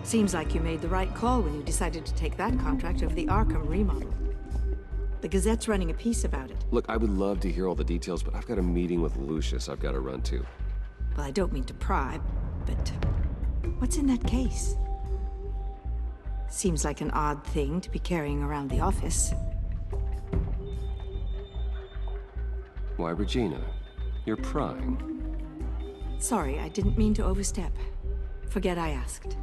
Seems like you made the right call when you decided to take that contract over the Arkham remodel. The Gazette's running a piece about it. Look, I would love to hear all the details, but I've got a meeting with Lucius I've got to run to. Well, I don't mean to pry, but what's in that case? Seems like an odd thing to be carrying around the office. Why, Regina? You're prying. Sorry, I didn't mean to overstep. Forget I asked.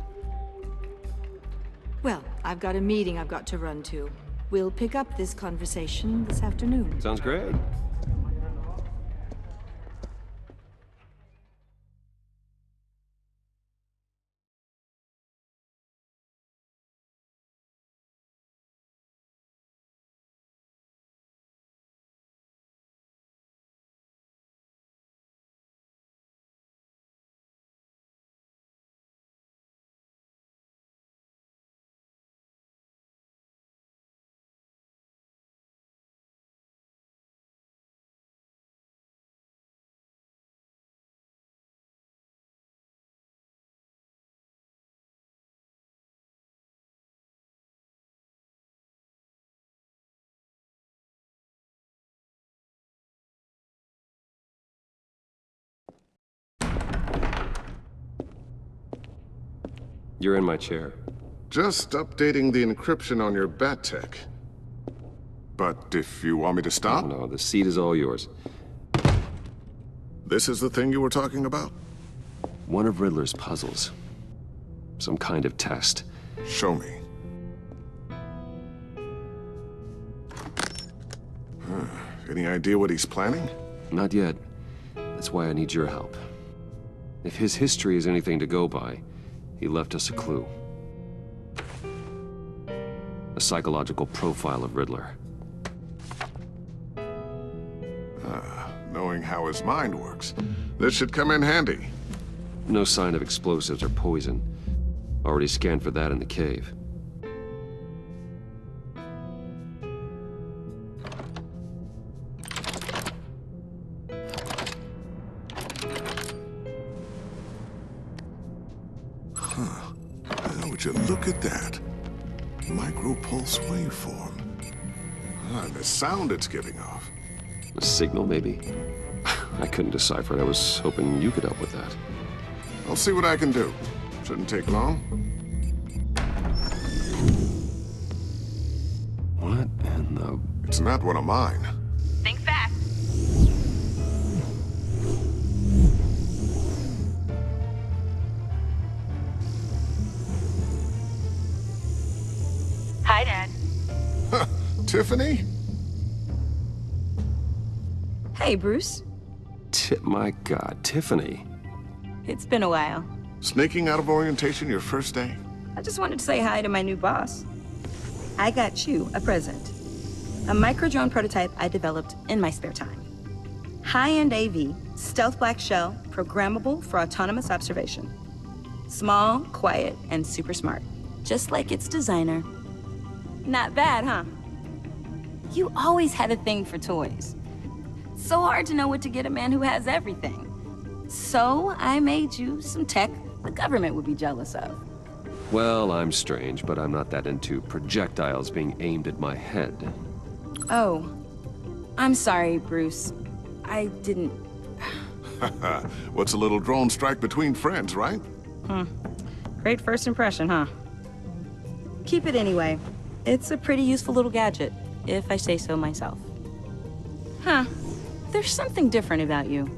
Well, I've got a meeting I've got to run to. We'll pick up this conversation this afternoon. Sounds great. You're in my chair. Just updating the encryption on your Bat-Tech. But if you want me to stop? No, the seat is all yours. This is the thing you were talking about? One of Riddler's puzzles. Some kind of test. Show me. Any idea what he's planning? Not yet. That's why I need your help. If his history is anything to go by, he left us a clue. A psychological profile of Riddler. Knowing how his mind works, this should come in handy. No sign of explosives or poison. Already scanned for that in the cave. Would you look at that? Micro-pulse waveform. And the sound it's giving off. A signal, maybe? I couldn't decipher it. I was hoping you could help with that. I'll see what I can do. Shouldn't take long. What in the... It's not one of mine. Think fast. Hi, Dad. Huh, Tiffany? Hey, Bruce. My God, Tiffany. It's been a while. Sneaking out of orientation your first day? I just wanted to say hi to my new boss. I got you a present. A micro-drone prototype I developed in my spare time. High-end AV, stealth black shell, programmable for autonomous observation. Small, quiet, and super smart. Just like its designer. Not bad, huh? You always had a thing for toys. So hard to know what to get a man who has everything. So I made you some tech the government would be jealous of. Well, I'm strange, but I'm not that into projectiles being aimed at my head. Oh, I'm sorry, Bruce. I didn't... What's a little drone strike between friends, right? Great first impression, huh? Keep it anyway. It's a pretty useful little gadget, if I say so myself. Huh. There's something different about you.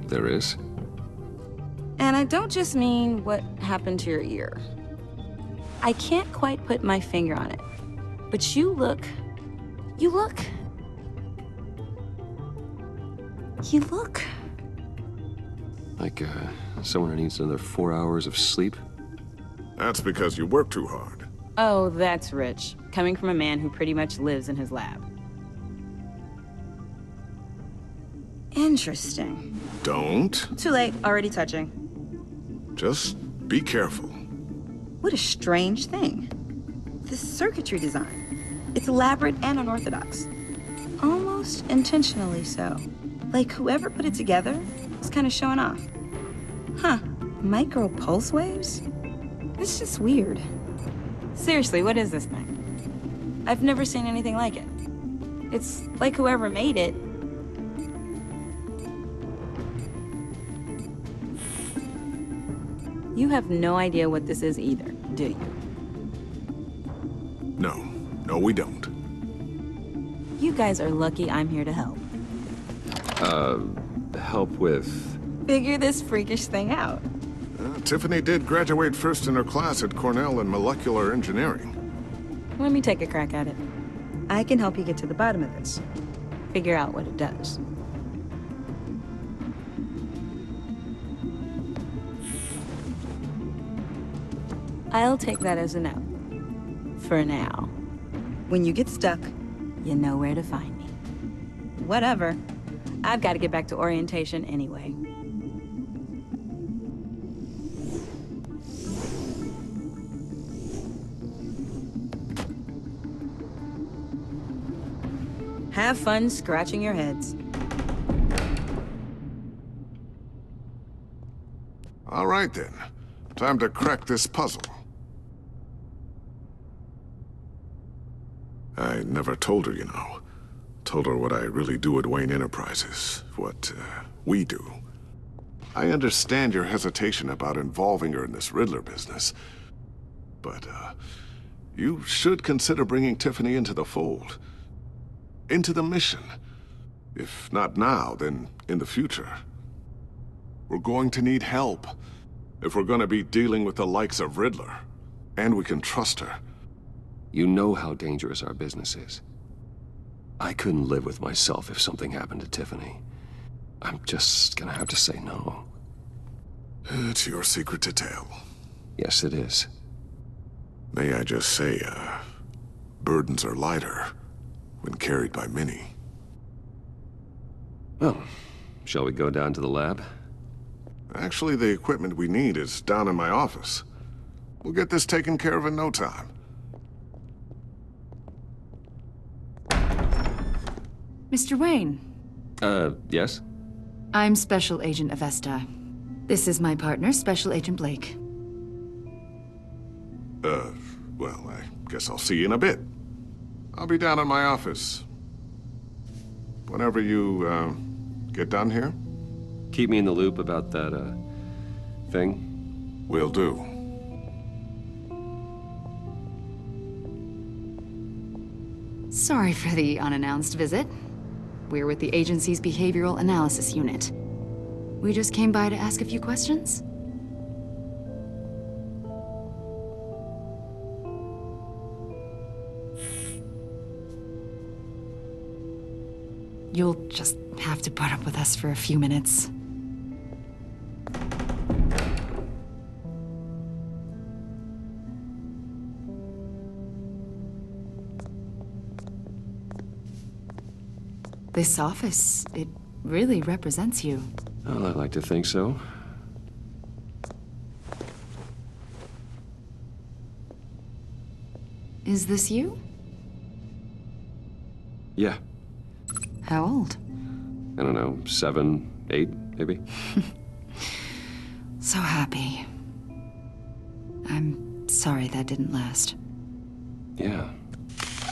There is? And I don't just mean what happened to your ear. I can't quite put my finger on it. But you look... Like, someone who needs another 4 hours of sleep? That's because you work too hard. Oh, that's rich. Coming from a man who pretty much lives in his lab. Interesting. Don't. Too late, already touching. Just be careful. What a strange thing. This circuitry design. It's elaborate and unorthodox. Almost intentionally so. Like whoever put it together was kind of showing off. Huh, micro pulse waves? It's just weird. Seriously, what is this thing? I've never seen anything like it. It's like whoever made it. You have no idea what this is either, do you? No, we don't. You guys are lucky I'm here to help. Help with... Figure this freakish thing out. Tiffany did graduate first in her class at Cornell in molecular engineering. Let me take a crack at it. I can help you get to the bottom of this. Figure out what it does. I'll take that as a no. For now. When you get stuck, you know where to find me. Whatever. I've got to get back to orientation anyway. Have fun scratching your heads. All right then. Time to crack this puzzle. I never told her, you know. Told her what I really do at Wayne Enterprises. What, we do. I understand your hesitation about involving her in this Riddler business. But, you should consider bringing Tiffany into the fold. Into the mission. If not now, then in the future. We're going to need help. If we're gonna be dealing with the likes of Riddler. And we can trust her. You know how dangerous our business is. I couldn't live with myself if something happened to Tiffany. I'm just gonna have to say no. It's your secret to tell. Yes, it is. May I just say, burdens are lighter when carried by many. Well, shall we go down to the lab? Actually, the equipment we need is down in my office. We'll get this taken care of in no time. Mr. Wayne. Yes? I'm Special Agent Avesta. This is my partner, Special Agent Blake. Well, I guess I'll see you in a bit. I'll be down in my office. Whenever you, get done here? Keep me in the loop about that, thing. Will do. Sorry for the unannounced visit. We're with the agency's behavioral analysis unit. We just came by to ask a few questions. You'll just have to put up with us for a few minutes. This office, it really represents you. Well, I'd like to think so. Is this you? Yeah. How old? I don't know, 7, 8, maybe? So happy. I'm sorry that didn't last. Yeah,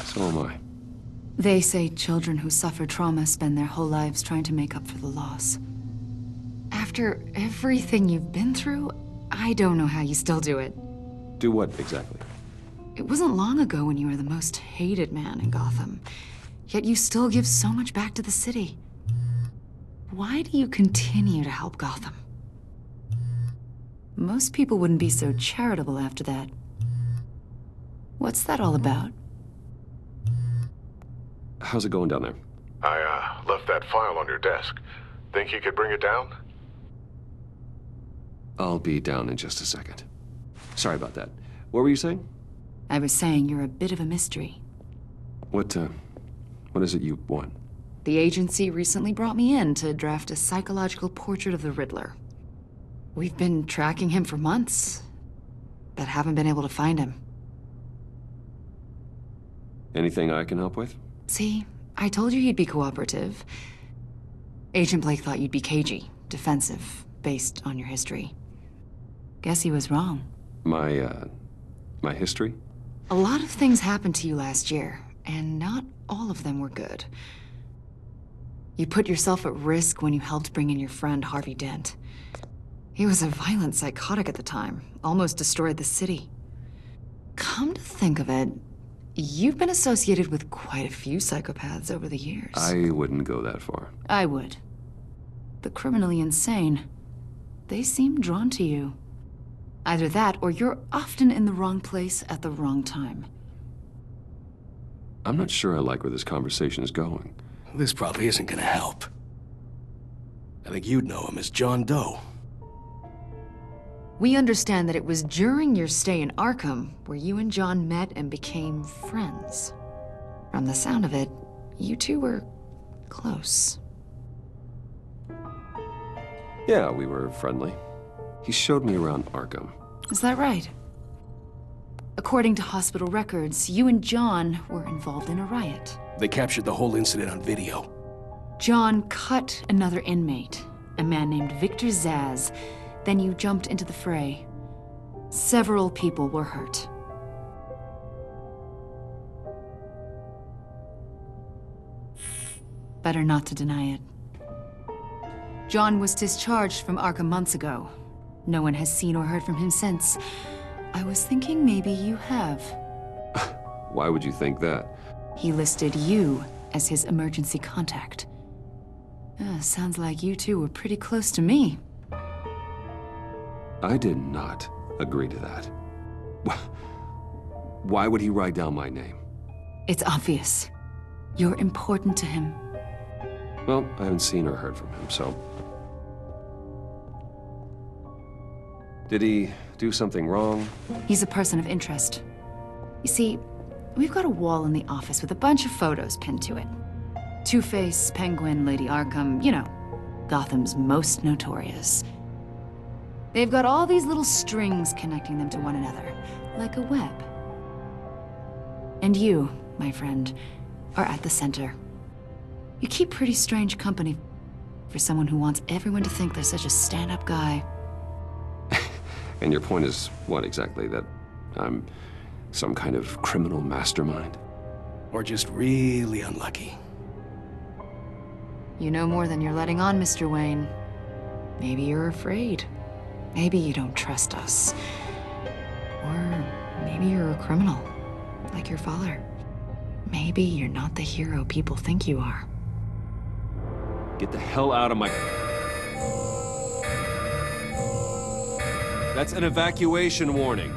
so am I. They say children who suffer trauma spend their whole lives trying to make up for the loss. After everything you've been through, I don't know how you still do it. Do what, exactly? It wasn't long ago when you were the most hated man in Gotham. Yet you still give so much back to the city. Why do you continue to help Gotham? Most people wouldn't be so charitable after that. What's that all about? How's it going down there? I, left that file on your desk. Think you could bring it down? I'll be down in just a second. Sorry about that. What were you saying? I was saying you're a bit of a mystery. What is it you want? The agency recently brought me in to draft a psychological portrait of the Riddler. We've been tracking him for months, but haven't been able to find him. Anything I can help with? See, I told you he'd be cooperative. Agent Blake thought you'd be cagey, defensive, based on your history. Guess he was wrong. My history? A lot of things happened to you last year, and not all of them were good. You put yourself at risk when you helped bring in your friend Harvey Dent. He was a violent psychotic at the time, almost destroyed the city. Come to think of it, you've been associated with quite a few psychopaths over the years. I wouldn't go that far. I would. The criminally insane. They seem drawn to you. Either that, or you're often in the wrong place at the wrong time. I'm not sure I like where this conversation is going. This probably isn't gonna help. I think you'd know him as John Doe. We understand that it was during your stay in Arkham where you and John met and became friends. From the sound of it, you two were close. Yeah, we were friendly. He showed me around Arkham. Is that right? According to hospital records, you and John were involved in a riot. They captured the whole incident on video. John cut another inmate, a man named Victor Zaz. Then you jumped into the fray. Several people were hurt. Better not to deny it. John was discharged from Arkham months ago. No one has seen or heard from him since. I was thinking maybe you have. Why would you think that? He listed you as his emergency contact. Sounds like you two were pretty close to me. I did not agree to that. Why would he write down my name? It's obvious. You're important to him. Well, I haven't seen or heard from him, so... Did he do something wrong? He's a person of interest. You see, we've got a wall in the office with a bunch of photos pinned to it. Two-Face, Penguin, Lady Arkham, you know, Gotham's most notorious. They've got all these little strings connecting them to one another, like a web. And you, my friend, are at the center. You keep pretty strange company for someone who wants everyone to think they're such a stand-up guy. And your point is what exactly? That I'm some kind of criminal mastermind? Or just really unlucky. You know more than you're letting on, Mr. Wayne. Maybe you're afraid. Maybe you don't trust us. Or maybe you're a criminal, like your father. Maybe you're not the hero people think you are. Get the hell out of my... That's an evacuation warning.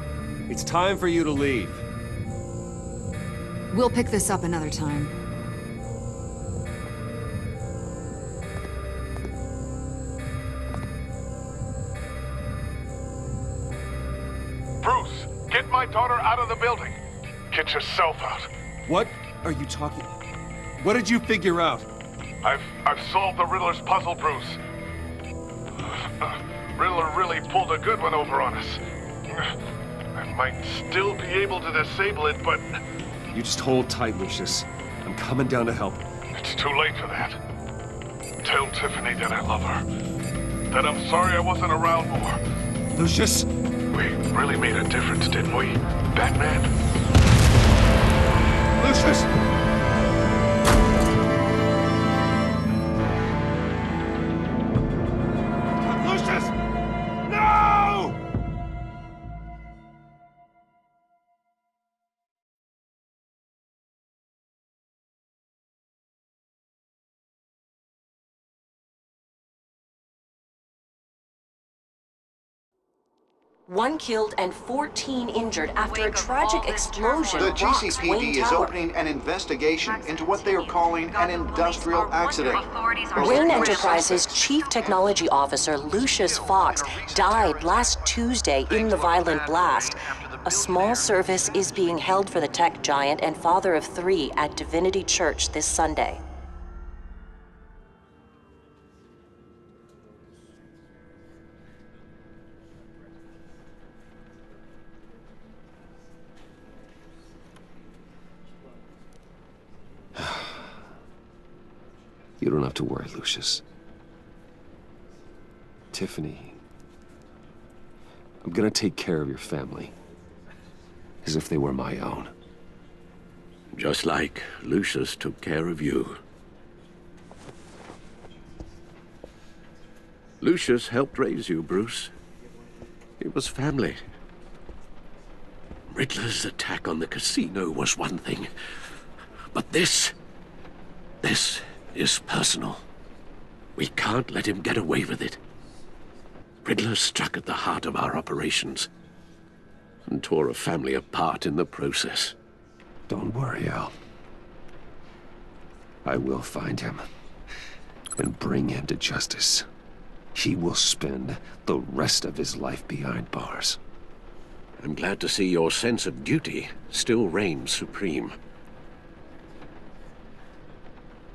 It's time for you to leave. We'll pick this up another time. Bruce, get my daughter out of the building. Get yourself out. What are you talking... What did you figure out? I've solved the Riddler's puzzle, Bruce. Riddler really pulled a good one over on us. I might still be able to disable it, but... You just hold tight, Lucius. I'm coming down to help. It's too late for that. Tell Tiffany that I love her. That I'm sorry I wasn't around more. Lucius! We really made a difference, didn't we, Batman? Lucius! Lucius! No! One killed and 14 injured after a tragic explosion The rocks Wayne GCPD is Tower. opening an investigation into what they are calling an industrial accident. Wayne Enterprises' Chief Technology Officer Lucius Fox died last Tuesday in the violent blast. A small service is being held for the tech giant and father of 3 at Divinity Church this Sunday. You don't have to worry, Lucius. Tiffany... I'm gonna take care of your family. As if they were my own. Just like Lucius took care of you. Lucius helped raise you, Bruce. It was family. Riddler's attack on the casino was one thing. But this is personal. We can't let him get away with it. Riddler struck at the heart of our operations and tore a family apart in the process. Don't worry, Al. I will find him and bring him to justice. He will spend the rest of his life behind bars. I'm glad to see your sense of duty still reigns supreme.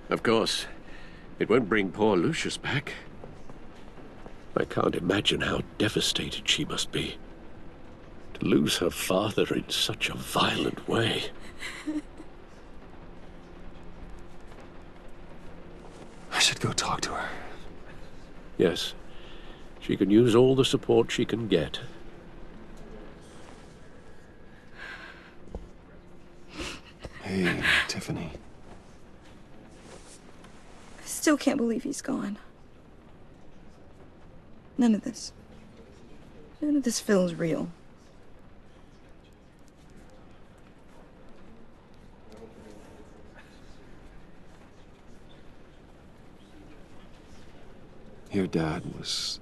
Of course, it won't bring poor Lucius back. I can't imagine how devastated she must be. To lose her father in such a violent way. I should go talk to her. Yes, she can use all the support she can get. Hey, Tiffany. I still can't believe he's gone. None of this feels real. Your dad was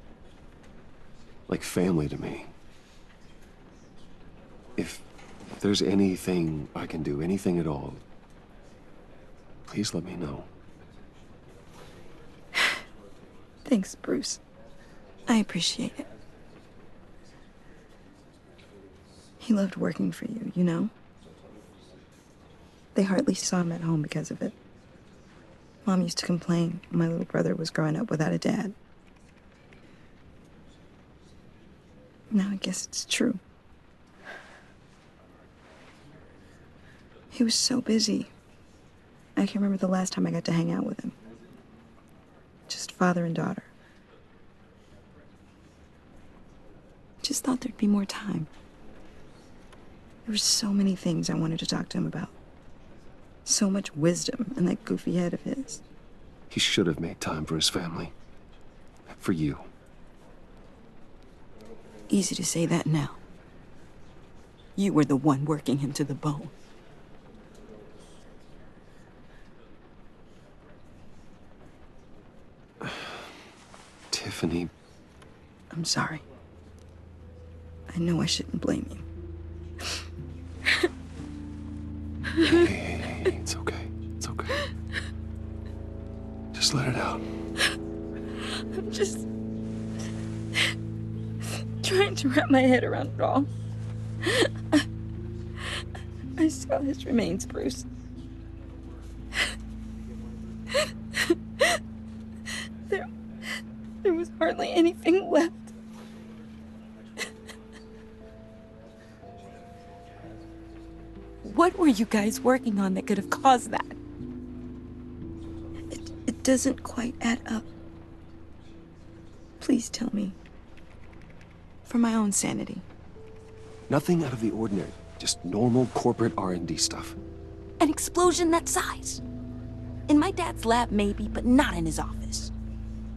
like family to me. If there's anything I can do, anything at all, please let me know. Thanks, Bruce. I appreciate it. He loved working for you, you know? They hardly saw him at home because of it. Mom used to complain my little brother was growing up without a dad. Now I guess it's true. He was so busy. I can't remember the last time I got to hang out with him. Just father and daughter. Just thought there'd be more time. There were so many things I wanted to talk to him about. So much wisdom in that goofy head of his. He should have made time for his family. For you. Easy to say that now. You were the one working him to the bone. Tiffany. I'm sorry. I know I shouldn't blame you. Hey, it's okay. It's okay. Just let it out. I'm just trying to wrap my head around it all. I saw his remains, Bruce. There was hardly anything left. What were you guys working on that could have caused that? It doesn't quite add up. Please tell me. For my own sanity. Nothing out of the ordinary. Just normal corporate R&D stuff. An explosion that size. In my dad's lab, maybe, but not in his office.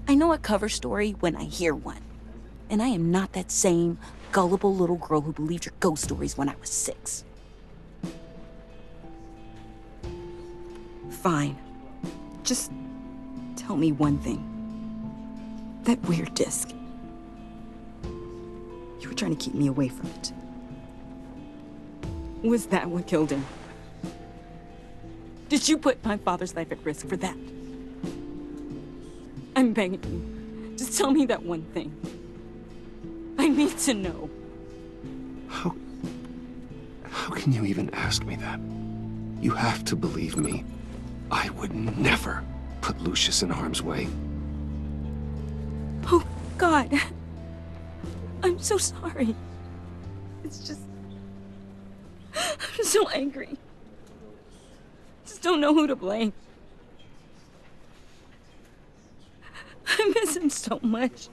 I know a cover story when I hear one. And I am not that same gullible little girl who believed your ghost stories when I was 6. Fine. Just tell me one thing. That weird disc. You were trying to keep me away from it. Was that what killed him? Did you put my father's life at risk for that? I'm begging you. Just tell me that one thing. I need to know. How can you even ask me that? You have to believe me. I would never put Lucius in harm's way. Oh, God. I'm so sorry. It's just... I'm so angry. Just don't know who to blame. I miss him so much.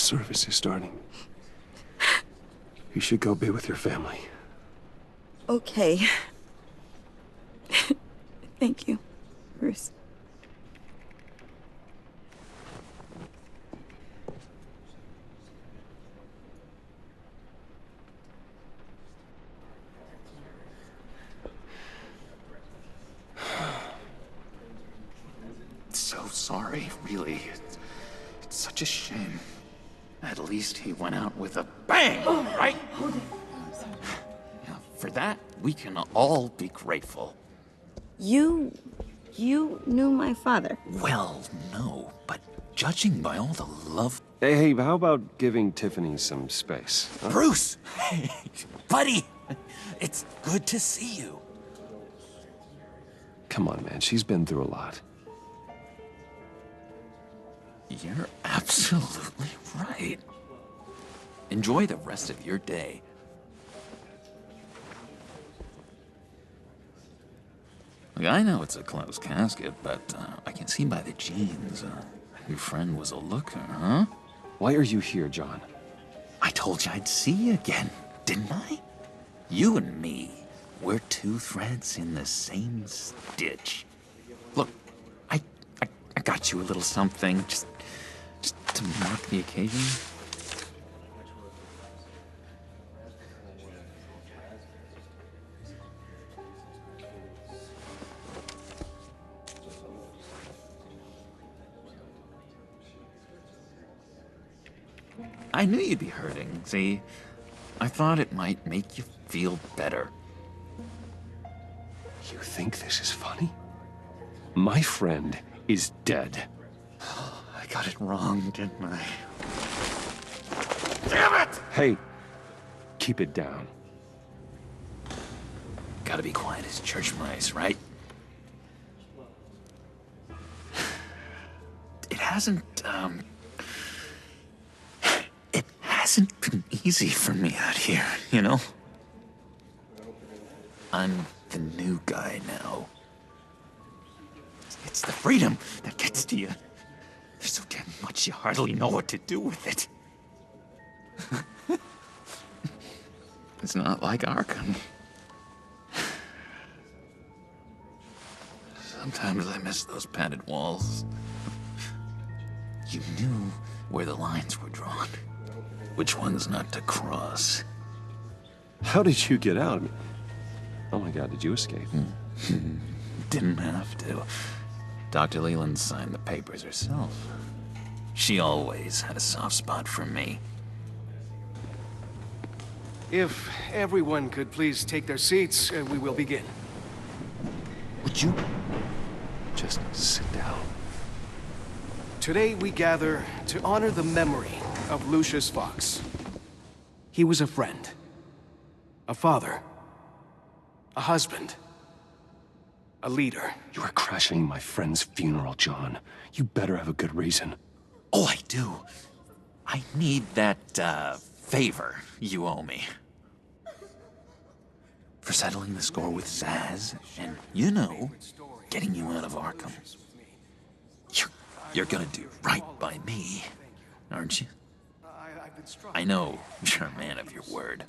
service is starting. You should go be with your family. Okay. Thank you, Bruce. So sorry, really. It's such a shame. At least he went out with a bang, right? Yeah, for that, we can all be grateful. You knew my father. Well, no, but judging by all the love... Hey, how about giving Tiffany some space? Huh? Bruce! Hey, buddy! It's good to see you. Come on, man. She's been through a lot. You're absolutely right. Enjoy the rest of your day. Look, I know it's a closed casket, but I can see by the jeans, your friend was a looker, huh? Why are you here, John? I told you I'd see you again, didn't I? You and me, we're two threads in the same stitch. Look, I got you a little something, just to mark the occasion. I knew you'd be hurting, see? I thought it might make you feel better. You think this is funny? My friend is dead. I got it wrong, didn't I? Damn it! Hey, keep it down. Gotta be quiet as church mice, right? It hasn't been easy for me out here, you know? I'm the new guy now. It's the freedom that gets to you. There's so damn much you hardly know what to do with it. It's not like Arkham. Sometimes I miss those padded walls. You knew where the lines were drawn. Which ones not to cross. How did you get out? Oh my God, did you escape? Didn't have to. Dr. Leland signed the papers herself. She always had a soft spot for me. If everyone could please take their seats, we will begin. Would you? Just sit down. Today we gather to honor the memory of Lucius Fox. He was a friend, a father, a husband, a leader. You are crashing my friend's funeral, John. You better have a good reason. Oh, I do. I need that, favor you owe me. For settling the score with Zaz, and, you know, getting you out of Arkham. You're gonna do right by me, aren't you? I know you're a man of your word.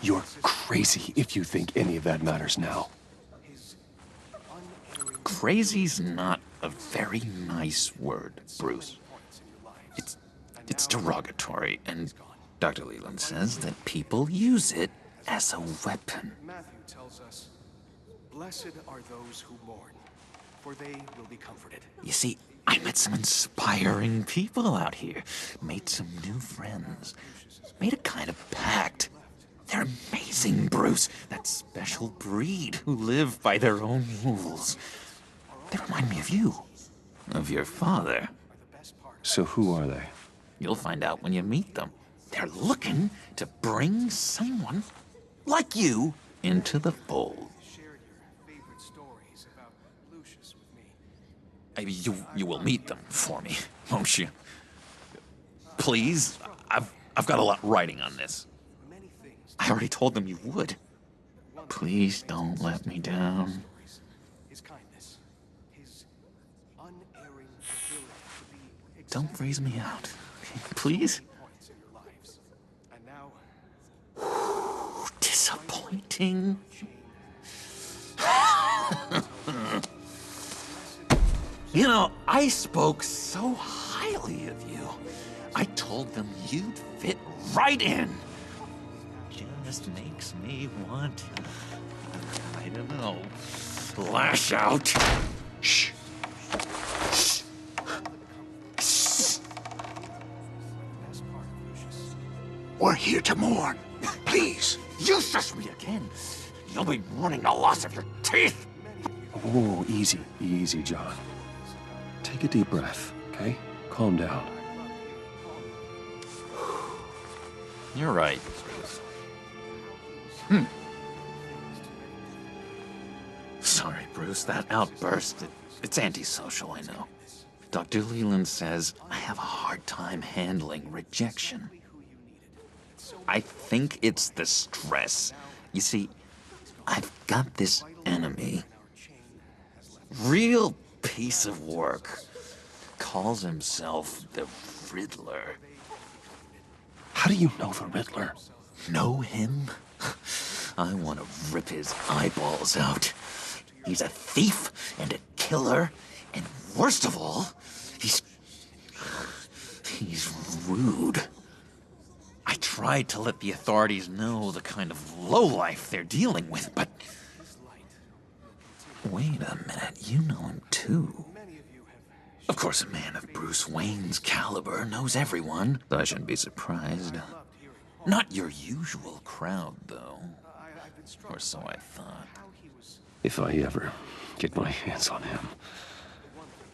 You're crazy if you think any of that matters now. Crazy's not a very nice word, Bruce. It's derogatory, and Dr. Leland says that people use it as a weapon. Matthew tells us, "Blessed are those who mourn, for they will be comforted." You see, I met some inspiring people out here. Made some new friends. Made a kind of pact. They're amazing, Bruce. That special breed who live by their own rules. They remind me of you. Of your father. So who are they? You'll find out when you meet them. They're looking to bring someone like you into the fold. You will meet them for me, won't you? Please, I've got a lot writing on this. I already told them you would. Please don't let me down. His kindness, his unerring ability don't freeze me out. Please? Disappointing. You know, I spoke so highly of you. I told them you'd fit right in. Just makes me want to, I don't know, lash out. Shh. Shh. Shh. We're here to mourn. Please. You shush me again. You'll be mourning the loss of your teeth. Oh, easy, easy, John. Take a deep breath, okay? Calm down. You're right, Bruce. Sorry, Bruce, that outburst, it's antisocial, I know. Dr. Leland says I have a hard time handling rejection. I think it's the stress. You see, I've got this enemy. Real piece of work. Calls himself the Riddler. How do you know the Riddler? Know him? I want to rip his eyeballs out. He's a thief and a killer, and worst of all, he's rude. I tried to let the authorities know the kind of lowlife they're dealing with, but... Wait a minute, you know him too. Of course, a man of Bruce Wayne's caliber knows everyone, so I shouldn't be surprised. Not your usual crowd, though. Or so I thought. If I ever get my hands on him,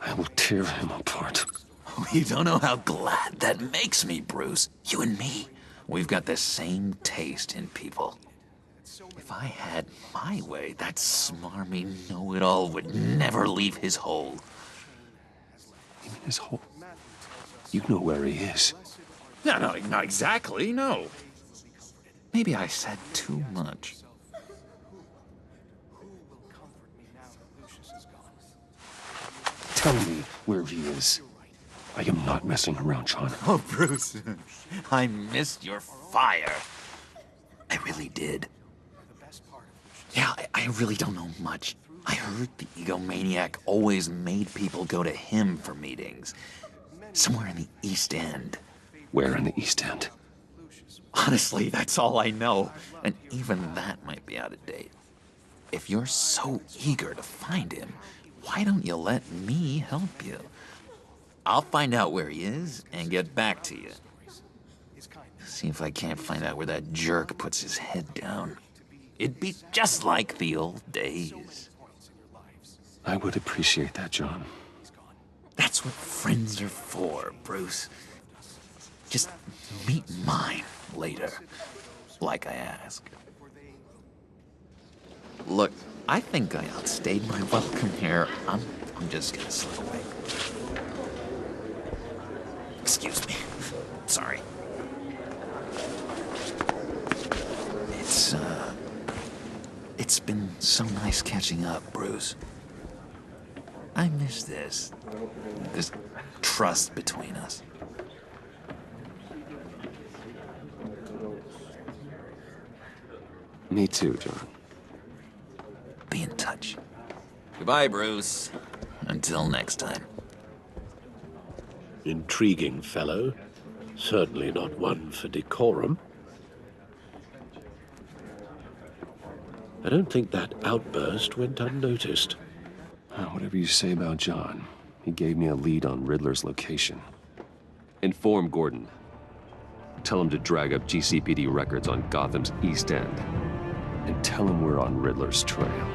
I will tear him apart. You don't know how glad that makes me, Bruce. You and me, we've got the same taste in people. If I had my way, that smarmy know-it-all would never leave his hole. You mean his hole? You know where he is. No, not exactly, no. Maybe I said too much. Tell me where he is. I am not messing around, John. Oh, Bruce, I missed your fire. I really did. Yeah, I really don't know much. I heard the egomaniac always made people go to him for meetings. Somewhere in the East End. Where in the East End? Honestly, that's all I know. And even that might be out of date. If you're so eager to find him, why don't you let me help you? I'll find out where he is and get back to you. See if I can't find out where that jerk puts his head down. It'd be just like the old days. I would appreciate that, John. That's what friends are for, Bruce. Just meet mine later, like I asked. Look, I think I outstayed my welcome here. I'm just gonna slip away. Excuse me. Sorry. It's been so nice catching up, Bruce. I miss this trust between us. Me too, John. Be in touch. Goodbye, Bruce. Until next time. Intriguing fellow. Certainly not one for decorum. I don't think that outburst went unnoticed. Whatever you say about John, he gave me a lead on Riddler's location. Inform Gordon. Tell him to drag up GCPD records on Gotham's East End. And tell him we're on Riddler's trail.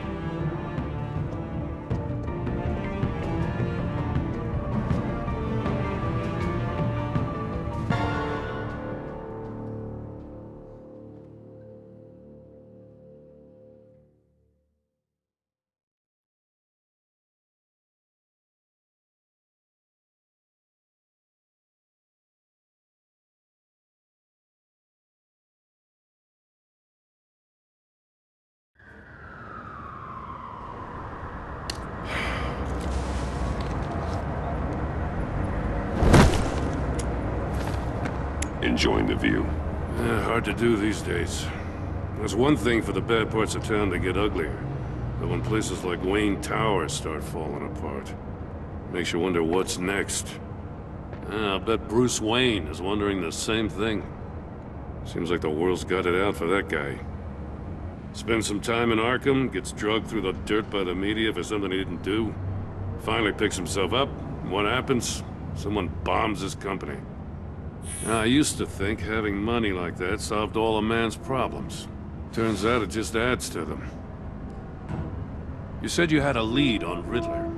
Enjoying the view? Yeah, hard to do these days. There's one thing for the bad parts of town to get uglier. But when places like Wayne Tower start falling apart, makes you wonder what's next. I'll bet Bruce Wayne is wondering the same thing. Seems like the world's got it out for that guy. Spends some time in Arkham, gets drugged through the dirt by the media for something he didn't do. Finally picks himself up, and what happens? Someone bombs his company. Now, I used to think having money like that solved all a man's problems. Turns out it just adds to them. You said you had a lead on Riddler.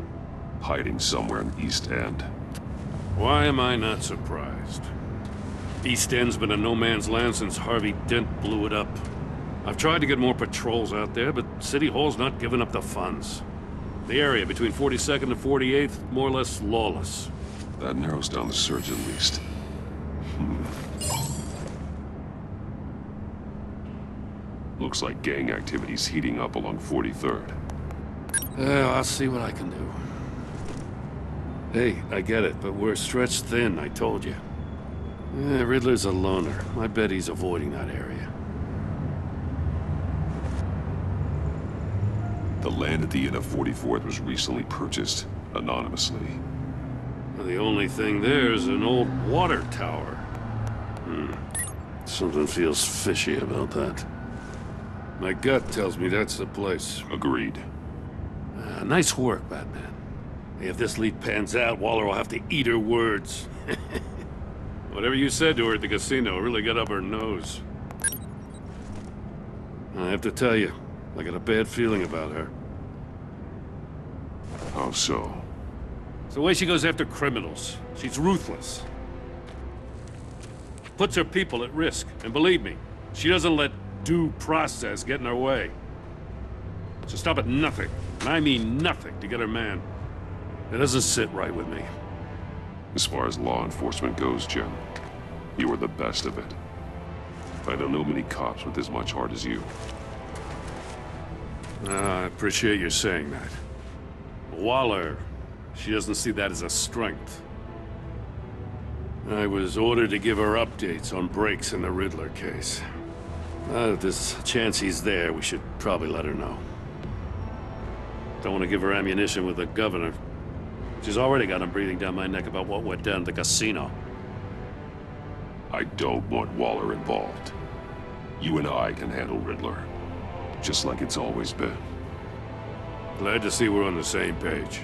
Hiding somewhere in East End. Why am I not surprised? East End's been a no-man's land since Harvey Dent blew it up. I've tried to get more patrols out there, but City Hall's not giving up the funds. The area between 42nd and 48th, more or less lawless. That narrows down the search at least. Looks like gang activity's heating up along 43rd. Well, I'll see what I can do. Hey, I get it, but we're stretched thin, I told you. Riddler's a loner. I bet he's avoiding that area. The land at the end of 44th was recently purchased, anonymously. Well, the only thing there is an old water tower. Something feels fishy about that. My gut tells me that's the place. Agreed. Nice work, Batman. If this lead pans out, Waller will have to eat her words. Whatever you said to her at the casino really got up her nose. I have to tell you, I got a bad feeling about her. How so? It's the way she goes after criminals. She's ruthless. Puts her people at risk. And believe me, she doesn't let due process get in her way. She'll stop at nothing, and I mean nothing, to get her man. It doesn't sit right with me. As far as law enforcement goes, Jim, you are the best of it. I don't know many cops with as much heart as you. I appreciate you saying that. Waller, she doesn't see that as a strength. I was ordered to give her updates on breaks in the Riddler case. If there's a chance he's there, we should probably let her know. Don't want to give her ammunition with the governor. She's already got him breathing down my neck about what went down at the casino. I don't want Waller involved. You and I can handle Riddler, just like it's always been. Glad to see we're on the same page.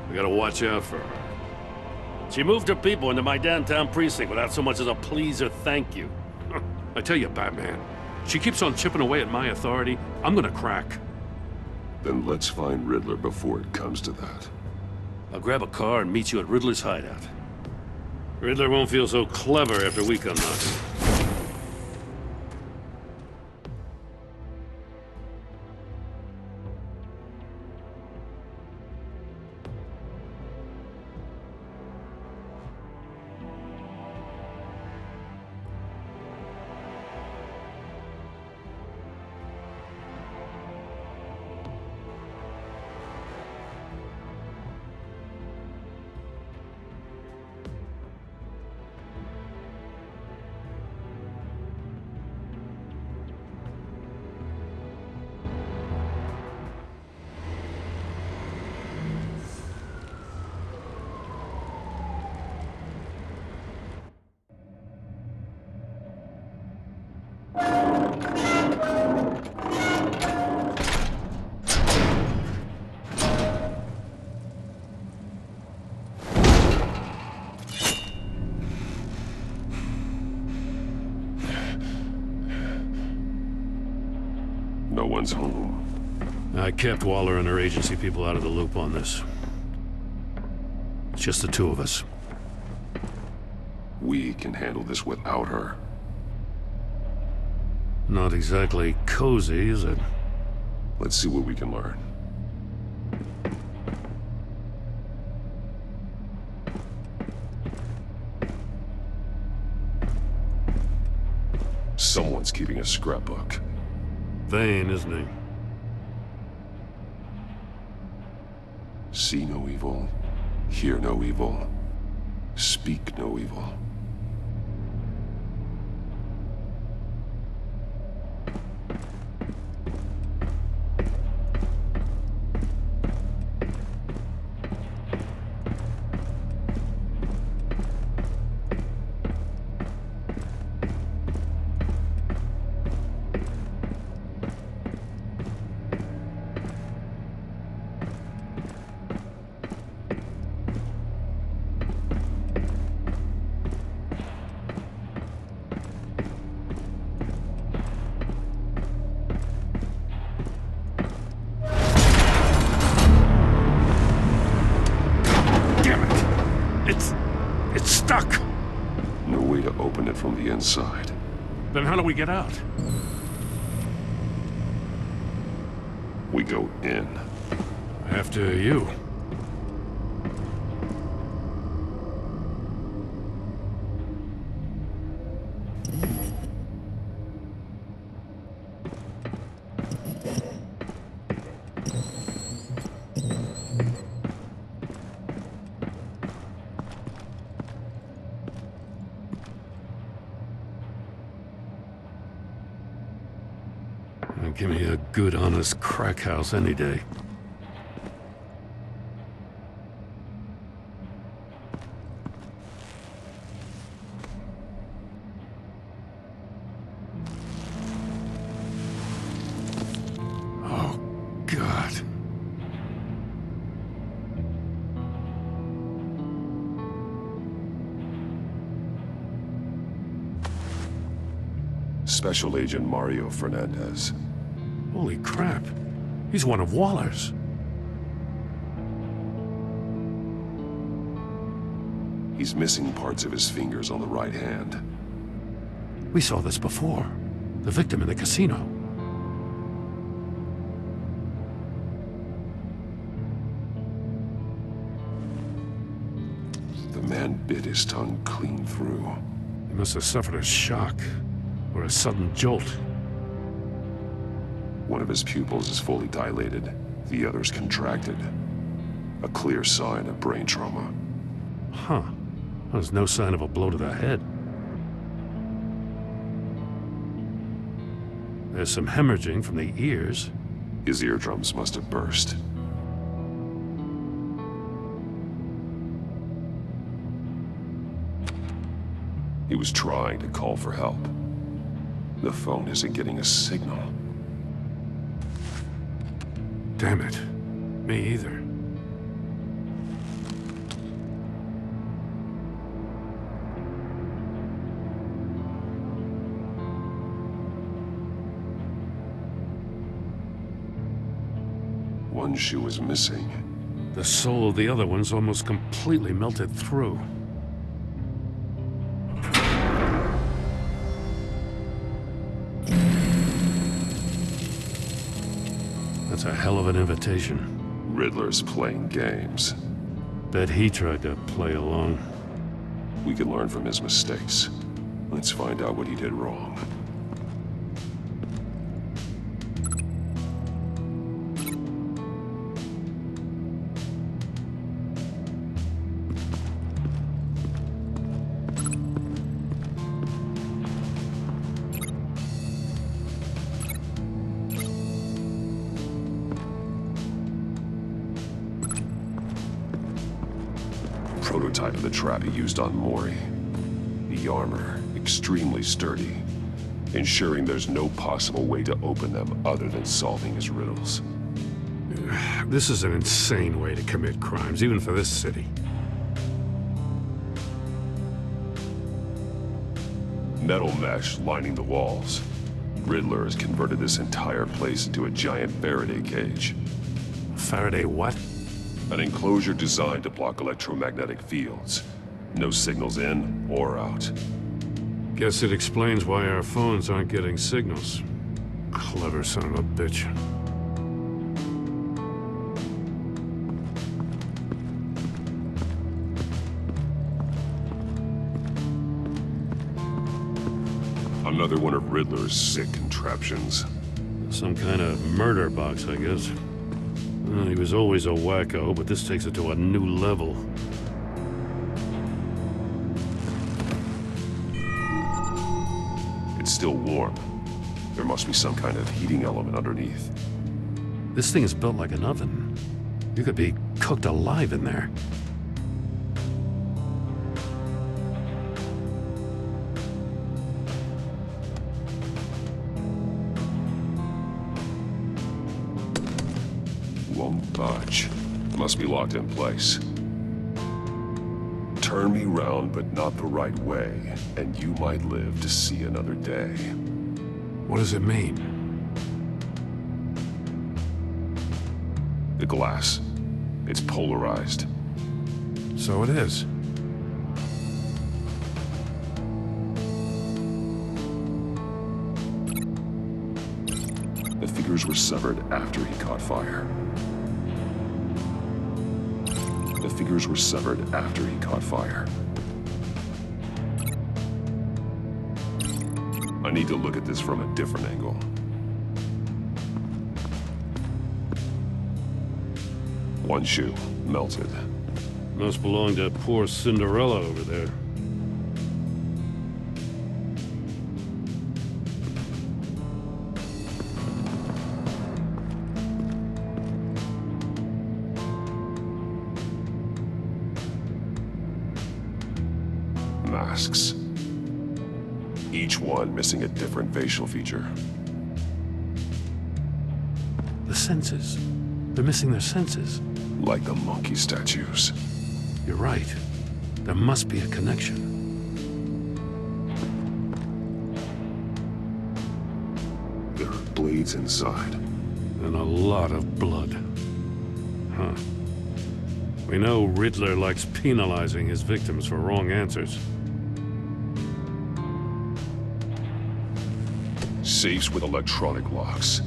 We gotta watch out for her. She moved her people into my downtown precinct without so much as a please or thank you. I tell you, Batman, she keeps on chipping away at my authority, I'm gonna crack. Then let's find Riddler before it comes to that. I'll grab a car and meet you at Riddler's hideout. Riddler won't feel so clever after we come knocking. No one's home. I kept Waller and her agency people out of the loop on this. It's just the two of us. We can handle this without her. Not exactly cozy, is it? Let's see what we can learn. Someone's keeping a scrapbook. Vane, isn't he? See no evil, hear no evil, speak no evil. stuck! No way to open it from the inside. Then how do we get out? We go in. After you. Give me a good, honest crack house any day. Oh, God. Special Agent Mario Fernandez. Holy crap. He's one of Waller's. He's missing parts of his fingers on the right hand. We saw this before. The victim in the casino. The man bit his tongue clean through. He must have suffered a shock or a sudden jolt. One of his pupils is fully dilated, the other's contracted. A clear sign of brain trauma. Huh. There's no sign of a blow to the head. There's some hemorrhaging from the ears. His eardrums must have burst. He was trying to call for help. The phone isn't getting a signal. Damn it. Me either. One shoe is missing. The sole of the other one's almost completely melted through. That's a hell of an invitation. Riddler's playing games. Bet he tried to play along. We can learn from his mistakes. Let's find out what he did wrong. Prototype of the trap he used on Mori. The armor, extremely sturdy, ensuring there's no possible way to open them other than solving his riddles. This is an insane way to commit crimes, even for this city. Metal mesh lining the walls. Riddler has converted this entire place into a giant Faraday cage. Faraday what? An enclosure designed to block electromagnetic fields. No signals in or out. Guess it explains why our phones aren't getting signals. Clever son of a bitch. Another one of Riddler's sick contraptions. Some kind of murder box, I guess. He was always a wacko, but this takes it to a new level. It's still warm. There must be some kind of heating element underneath. This thing is built like an oven. You could be cooked alive in there. Won't budge. Must be locked in place. Turn me round, but not the right way, and you might live to see another day. What does it mean? The glass. It's polarized. So it is. fingers were severed after he caught fire. The fingers were severed after he caught fire. I need to look at this from a different angle. One shoe, melted. Must belong to poor Cinderella over there. Masks. Each one missing a different facial feature. The senses. They're missing their senses. Like the monkey statues. You're right. There must be a connection. There are blades inside. And a lot of blood. Huh. We know Riddler likes penalizing his victims for wrong answers. Safes with electronic locks.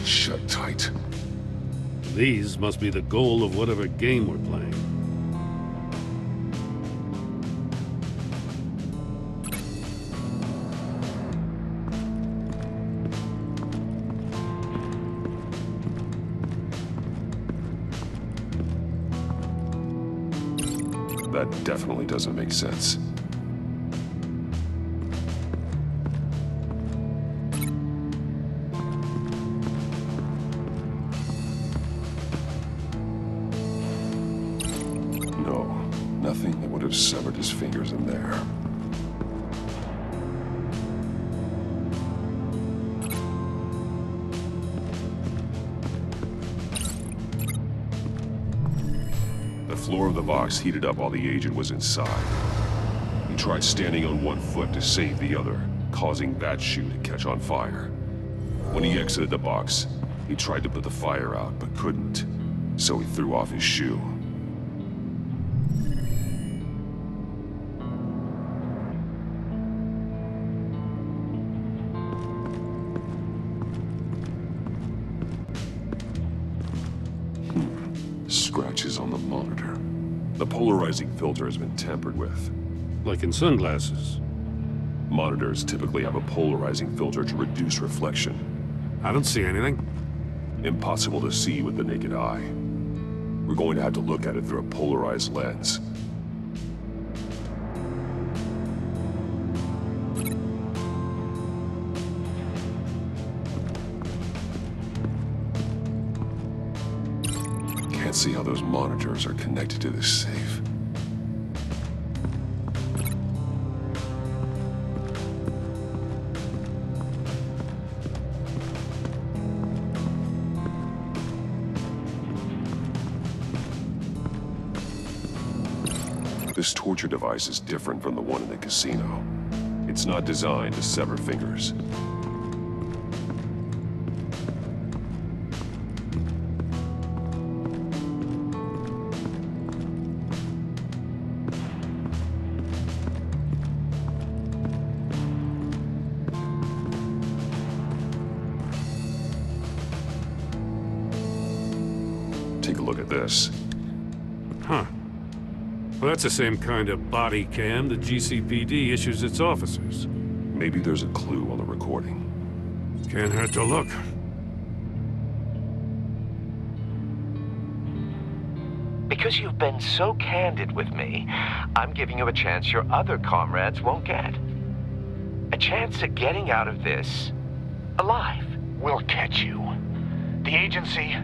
Shut tight. These must be the goal of whatever game we're playing. That definitely doesn't make sense. Nothing that would have severed his fingers in there. The floor of the box heated up while the agent was inside. He tried standing on one foot to save the other, causing that shoe to catch on fire. When he exited the box, he tried to put the fire out, but couldn't, so he threw off his shoe. Scratches on the monitor. The polarizing filter has been tampered with. Like in sunglasses. Monitors typically have a polarizing filter to reduce reflection. I don't see anything. Impossible to see with the naked eye. We're going to have to look at it through a polarized lens. Can't see how those monitors are connected to this safe. This torture device is different from the one in the casino. It's not designed to sever fingers. Take a look at this. Huh. Well, that's the same kind of body cam the GCPD issues its officers. Maybe there's a clue on the recording. Can't hurt to look. Because you've been so candid with me, I'm giving you a chance your other comrades won't get. A chance at getting out of this alive. We'll catch you. The agency,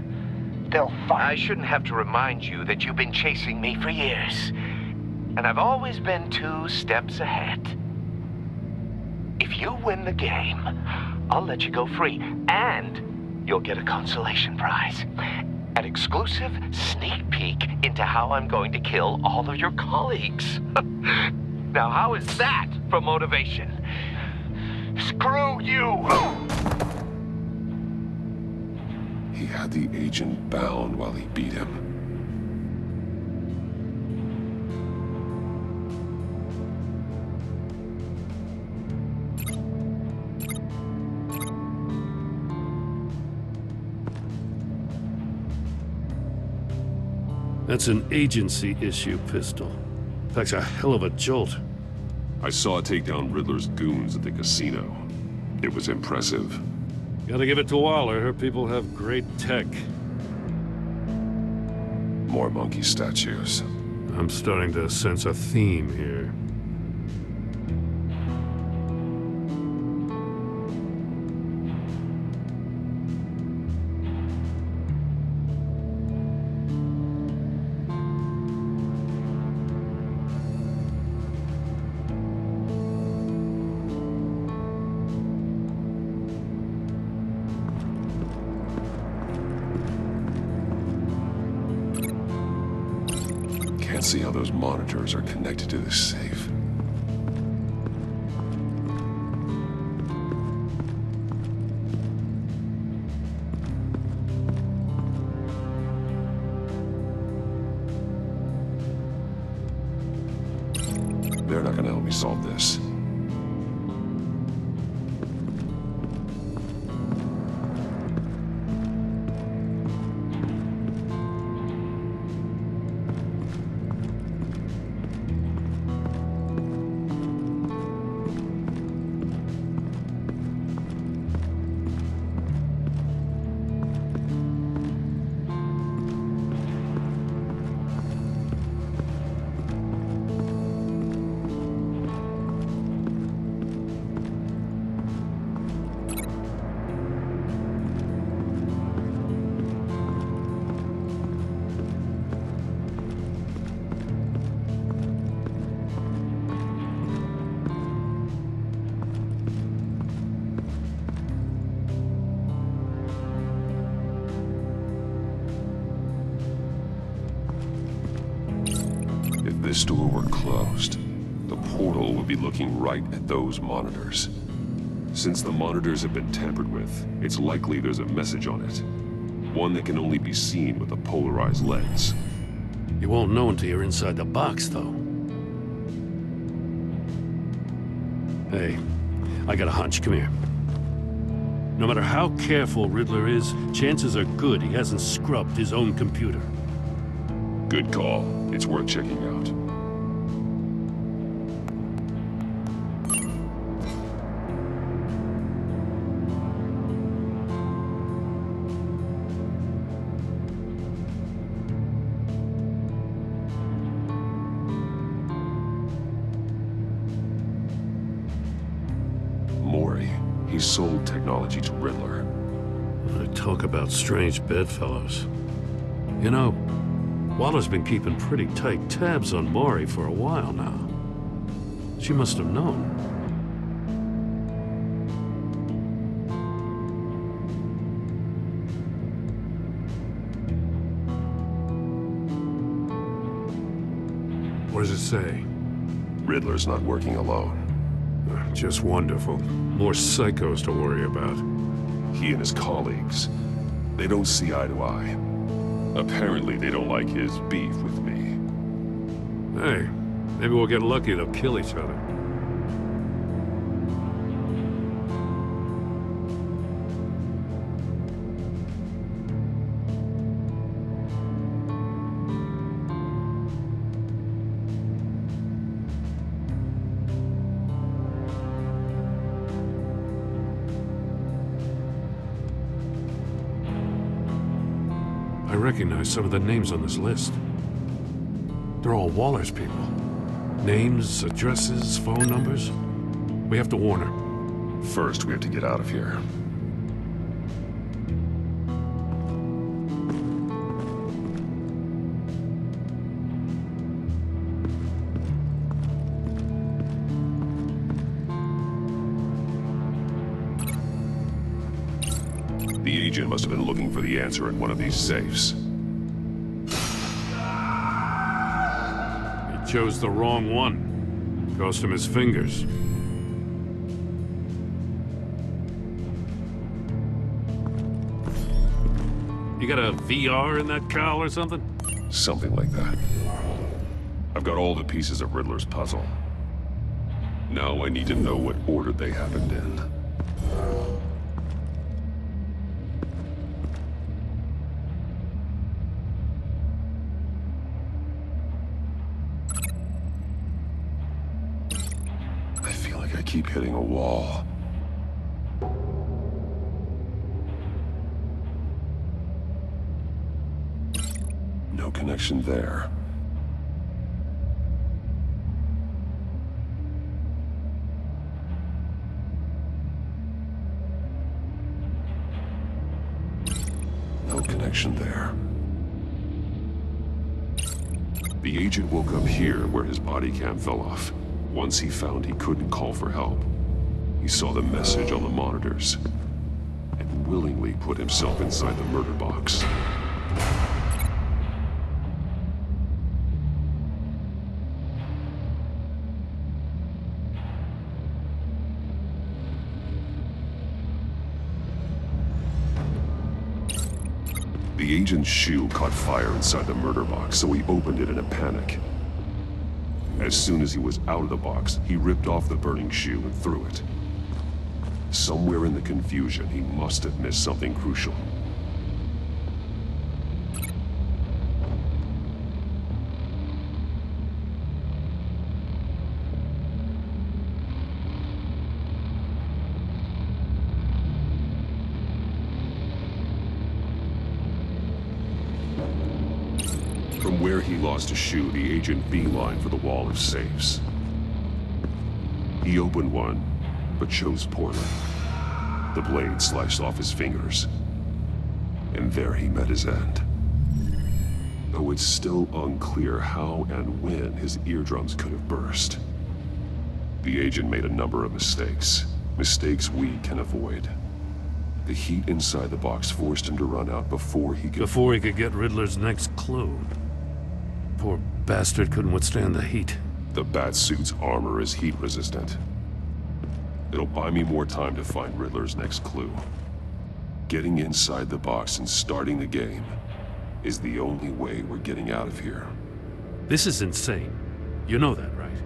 they'll find I shouldn't have to remind you that you've been chasing me for years. And I've always been 2 steps ahead. If you win the game, I'll let you go free. And you'll get a consolation prize. An exclusive sneak peek into how I'm going to kill all of your colleagues. Now, how is that for motivation? Screw you! He had the agent bound while he beat him. That's an agency-issue pistol. Packs a hell of a jolt. I saw it take down Riddler's goons at the casino. It was impressive. Gotta give it to Waller. Her people have great tech. More monkey statues. I'm starting to sense a theme here. Can't see how those monitors are connected to this safe. They're not gonna help me solve this. If this door were closed, the portal would be looking right at those monitors. Since the monitors have been tampered with, it's likely there's a message on it. One that can only be seen with a polarized lens. You won't know until you're inside the box, though. Hey, I got a hunch. Come here. No matter how careful Riddler is, chances are good he hasn't scrubbed his own computer. Good call. It's worth checking out. Mori, he sold technology to Riddler. Talk about strange bedfellows. You know, Waller's been keeping pretty tight tabs on Mori for a while now. She must have known. What does it say? Riddler's not working alone. Just wonderful. More psychos to worry about. He and his colleagues, they don't see eye to eye. Apparently, they don't like his beef with me. Hey, maybe we'll get lucky they'll kill each other. I recognize some of the names on this list. They're all Waller's people. Names, addresses, phone numbers. We have to warn her. First, we have to get out of here. The agent must have been looking for the answer in one of these safes. He chose the wrong one. Cost him his fingers. You got a VR in that cowl or something? Something like that. I've got all the pieces of Riddler's puzzle. Now I need to know what order they happened in. keep hitting a wall. No connection there. No connection there. The agent woke up here where his body cam fell off. Once he found he couldn't call for help, he saw the message on the monitors and willingly put himself inside the murder box. The agent's shoe caught fire inside the murder box, so he opened it in a panic. As soon as he was out of the box, he ripped off the burning shoe and threw it. Somewhere in the confusion, he must have missed something crucial. From where he lost a shoe, the agent beelined for the wall of safes. He opened one, but chose poorly. The blade sliced off his fingers. And there he met his end. Though it's still unclear how and when his eardrums could have burst. The agent made a number of mistakes. Mistakes we can avoid. The heat inside the box forced him to run out before he could get Riddler's next clue. Poor bastard couldn't withstand the heat. The Batsuit's armor is heat resistant. It'll buy me more time to find Riddler's next clue. Getting inside the box and starting the game is the only way we're getting out of here. This is insane. You know that, right?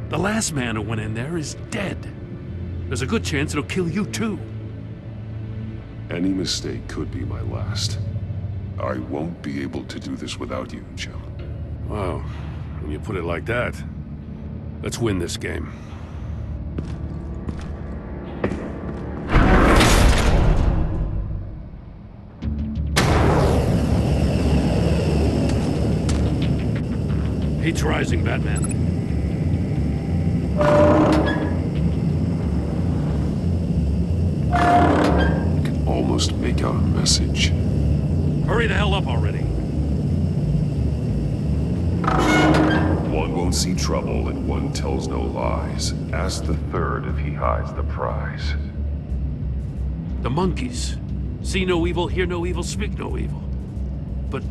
The last man who went in there is dead. There's a good chance it'll kill you too. Any mistake could be my last. I won't be able to do this without you, Jim. Wow, when you put it like that, let's win this game. Heat's rising, Batman. I can almost make out a message. Hurry the hell up already. One won't see trouble and one tells no lies. Ask the third if he hides the prize. The monkeys. See no evil, hear no evil, speak no evil. But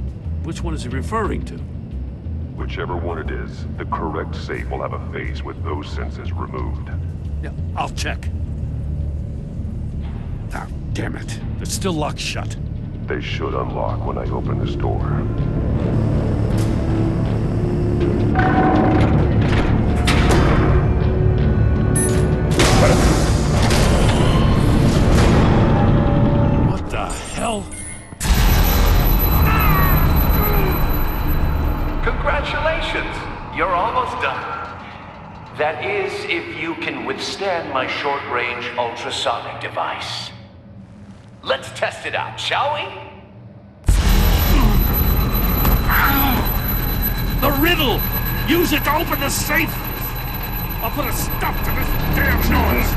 which one is he referring to? Whichever one it is, the correct safe will have a face with those senses removed. Yeah, I'll check. Ah, damn it. They're still locked shut. They should unlock when I open this door. What the hell? Congratulations! You're almost done. That is, if you can withstand my short-range ultrasonic device. Let's test it out, shall we? The riddle! Use it to open the safe! I'll put a stop to this damn noise!